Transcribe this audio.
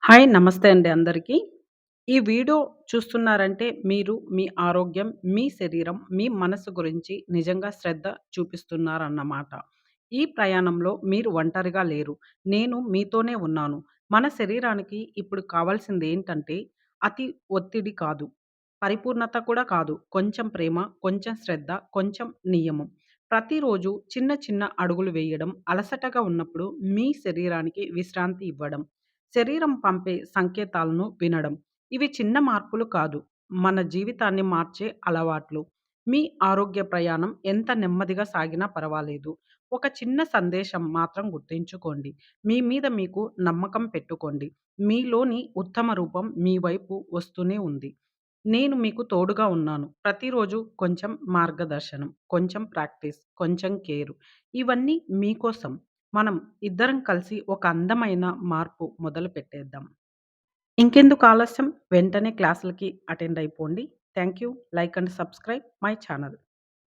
Hi! నమస్తే అండి అందరికీ. ఈ వీడియో చూస్తున్నారంటే మీరు మీ ఆరోగ్యం, మీ శరీరం, మీ మనసు గురించి నిజంగా శ్రద్ధ చూపిస్తున్నారన్నమాట. ఈ ప్రయాణంలో మీరు ఒంటరిగా లేరు. నేను మీతోనే ఉన్నాను. మన శరీరానికి ఇప్పుడు కావాల్సిందేంటంటే అతి ఒత్తిడి కాదు. పరిపూర్ణత కూడా కాదు. కొంచెం ప్రేమ, కొంచెం శ్రద్ధ, కొంచెం నియమం. ప్రతిరోజు చిన్న చిన్న అడుగులు వేయడం, అలసటగా ఉన్నప్పుడు మీ శరీరానికి విశ్రాంతి ఇవ్వడం. శరీరం పంపే సంకేతాలను వినడం. ఇవి చిన్న మార్పులు కాదు. మన జీవితాన్ని మార్చే అలవాట్లు. మీ ఆరోగ్య ప్రయాణం ఎంత నెమ్మదిగా సాగినా పర్వాలేదు. ఒక చిన్న సందేశం మాత్రం గుర్తుంచుకోండి. మీ మీద మీకు నమ్మకం పెట్టుకోండి. మీలోని ఉత్తమ రూపం మీ వైపు వస్తూనే ఉంది. నేను మీకు తోడుగా ఉన్నాను. ప్రతిరోజు కొంచెం మార్గదర్శనం, కొంచెం ప్రాక్టీస్, కొంచెం కేరు. ఇవన్నీ మీకోసం. మనం ఇద్దరం కలిసి ఒక అందమైన మార్పు మొదలుపెట్టేద్దాం. ఇంకెందుకు ఆలస్యం? వెంటనే క్లాసులకి అటెండ్ అయిపోండి. Thank you. Like and subscribe my channel.